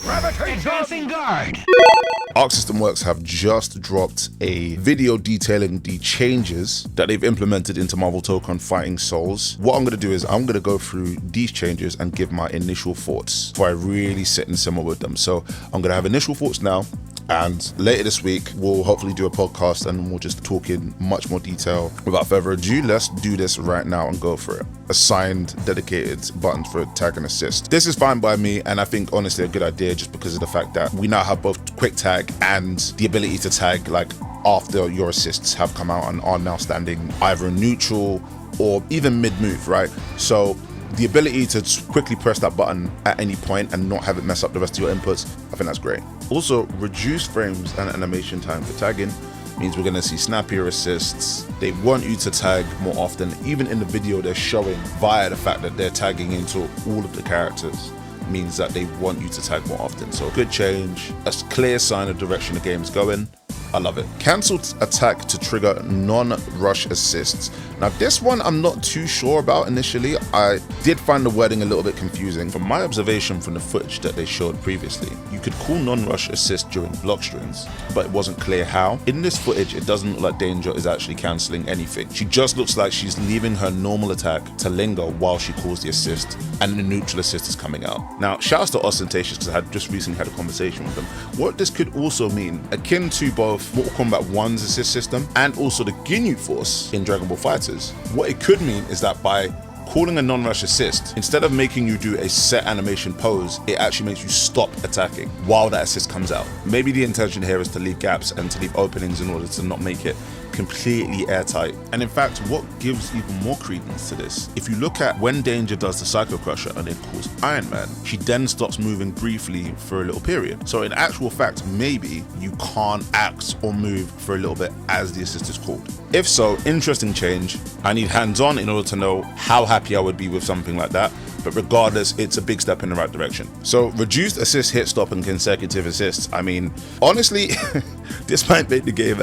Advancing Guard. Arc System Works have just dropped a video detailing the changes that they've implemented into Marvel Tokon Fighting Souls. What I'm going to do is I'm going to go through these changes and give my initial thoughts before I really sit and simmer with them. So I'm going to have initial thoughts now, and later this week we'll hopefully do a podcast and we'll just talk in much more detail. Without further ado, let's do this right now and go for it. Assigned dedicated buttons for tag and assist. This is fine by me, and I think honestly a good idea just because of the fact that we now have both quick tag and the ability to tag like after your assists have come out and are now standing either neutral or even mid-move, right? So the ability to quickly press that button at any point and not have it mess up the rest of your inputs, I think that's great. Also, reduced frames and animation time for tagging means we're going to see snappier assists. They want you to tag more often. Even in the video they're showing via the fact that they're tagging into all of the characters means that they want you to tag more often. So a good change, a clear sign of direction the game's going. I love it. Cancelled attack to trigger non-rush assists. Now this one I'm not too sure about initially. I did find the wording a little bit confusing. From my observation from the footage that they showed previously, you could call non-rush assist during block strings, but it wasn't clear how. In this footage, it doesn't look like Danger is actually cancelling anything. She just looks like she's leaving her normal attack to linger while she calls the assist, and the neutral assist is coming out. Now, shouts to Ostentatious, because I had just recently had a conversation with them. What this could also mean, akin to both Mortal Kombat 1's assist system and also the Ginyu Force in Dragon Ball FighterZ, what it could mean is that by calling a non-rush assist, instead of making you do a set animation pose, it actually makes you stop attacking while that assist comes out. Maybe the intention here is to leave gaps and to leave openings in order to not make it completely airtight. And in fact, what gives even more credence to this, if you look at when Danger does the Psycho Crusher and it calls Iron Man, she then stops moving briefly for a little period. So in actual fact, maybe you can't act or move for a little bit as the assist is called. If so, interesting change. I need hands-on in order to know how happy I would be with something like that. But regardless, it's a big step in the right direction. So reduced assist, hit stop, and consecutive assists. I mean, honestly, this might make the game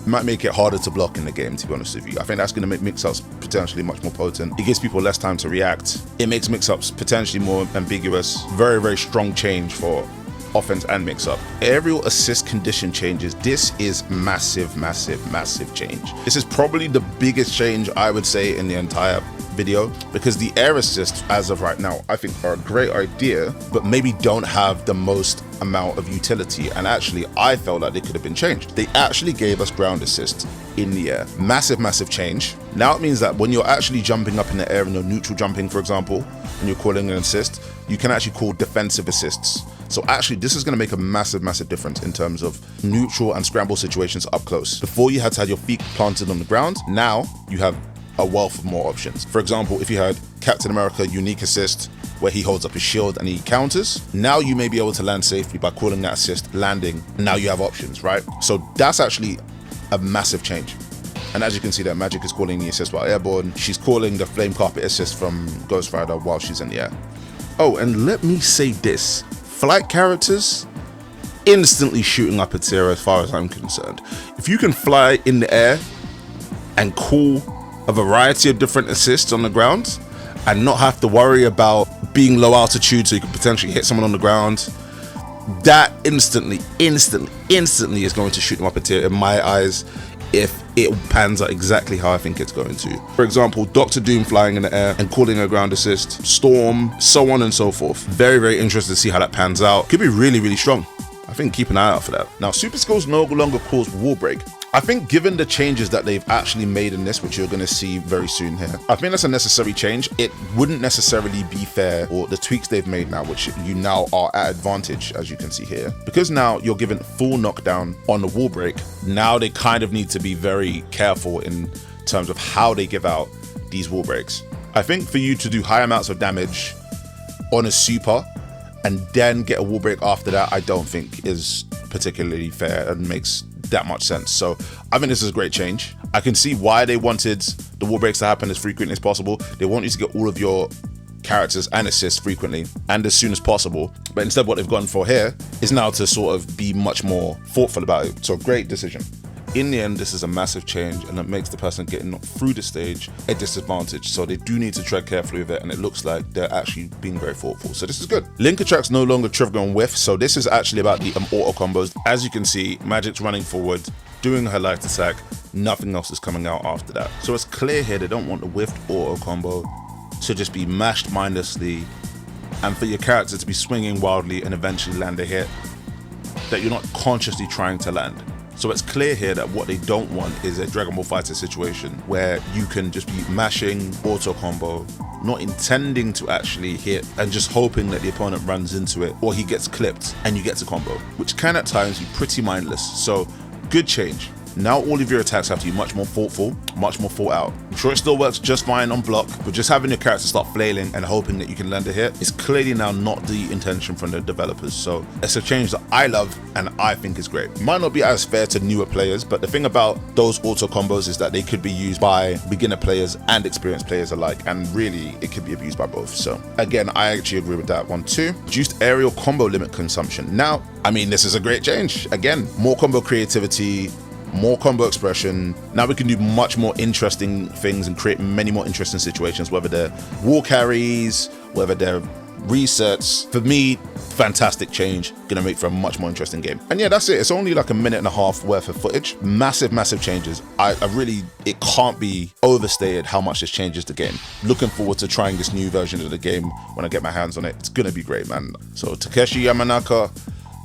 might make it harder to block in the game, to be honest with you. I think that's going to make mix-ups potentially much more potent. It gives people less time to react. It makes mix-ups potentially more ambiguous. Very, very strong change for offense and mix-up. Aerial assist condition changes. This is massive, massive, massive change. This is probably the biggest change I would say in the entire video, because the air assists as of right now I think are a great idea, but maybe don't have the most amount of utility, and actually I felt like they could have been changed. They actually gave us ground assist in the air. Massive, massive change. Now it means that when you're actually jumping up in the air and you're neutral jumping, for example, and you're calling an assist, you can actually call defensive assists. So actually this is going to make a massive, massive difference in terms of neutral and scramble situations up close. Before you had to have your feet planted on the ground, now you have a wealth of more options. For example, if you had Captain America unique assist where he holds up his shield and he counters, now you may be able to land safely by calling that assist landing. Now you have options, right? So that's actually a massive change. And as you can see there, Magic is calling the assist while airborne. She's calling the flame carpet assist from Ghost Rider while she's in the air. Oh, and let me say this, flight characters instantly shooting up a tier as far as I'm concerned. If you can fly in the air and call a variety of different assists on the ground and not have to worry about being low altitude so you could potentially hit someone on the ground, that instantly is going to shoot them up a tier in my eyes if it pans out exactly how I think it's going to. For example, Doctor Doom flying in the air and calling a ground assist, Storm, so on and so forth. Very, very interested to see how that pans out. Could be really, really strong. I think keep an eye out for that. Now, Super Skills no longer calls Wall Break. I think given the changes that they've actually made in this, which you're going to see very soon here, I think that's a necessary change. It wouldn't necessarily be fair, or the tweaks they've made now, which you now are at advantage, as you can see here. Because now you're given full knockdown on the wall break, now they kind of need to be very careful in terms of how they give out these wall breaks. I think for you to do high amounts of damage on a super and then get a wall break after that, I don't think is particularly fair and makes that much sense. So I think this is a great change. I can see why they wanted the wall breaks to happen as frequently as possible. They want you to get all of your characters and assists frequently and as soon as possible. But instead what they've gone for here is now to sort of be much more thoughtful about it. So great decision. in the end, this is a massive change and it makes the person getting through the stage a disadvantage. So they do need to tread carefully with it, and it looks like they're actually being very thoughtful. So this is good. Link attract's no longer trigger and whiff. So this is actually about the auto combos. As you can see, Magic's running forward, doing her light attack. Nothing else is coming out after that. So it's clear here they don't want the whiffed auto combo to just be mashed mindlessly and for your character to be swinging wildly and eventually land a hit that you're not consciously trying to land. So it's clear here that what they don't want is a Dragon Ball Fighter situation where you can just be mashing auto combo, not intending to actually hit and just hoping that the opponent runs into it or he gets clipped and you get to combo, which can at times be pretty mindless. So good change. Now all of your attacks have to be much more thoughtful, much more thought out. I'm sure it still works just fine on block, but just having your character start flailing and hoping that you can land a hit is clearly now not the intention from the developers. So it's a change that I love and I think is great. Might not be as fair to newer players, but the thing about those auto combos is that they could be used by beginner players and experienced players alike, and really it could be abused by both. So again, I actually agree with that one too. Reduced aerial combo limit consumption. Now, I mean, this is a great change. Again, more combo creativity, more combo expression. Now we can do much more interesting things and create many more interesting situations, whether they're wall carries, whether they're resets. For me, fantastic change, gonna make for a much more interesting game. And yeah, that's it. It's only like a minute and a half worth of footage. Massive changes. I really, it can't be overstated how much this changes the game. Looking forward to trying this new version of the game when I get my hands on it. It's gonna be great, man. So Takeshi Yamanaka,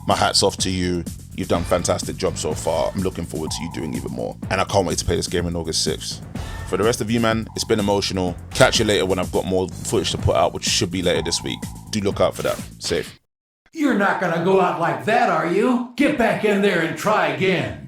my hat's off to you. You've done a fantastic job so far. I'm looking forward to you doing even more. And I can't wait to play this game on August 6th. For the rest of you, man, it's been emotional. Catch you later when I've got more footage to put out, which should be later this week. Do look out for that. Safe. You're not gonna go out like that, are you? Get back in there and try again.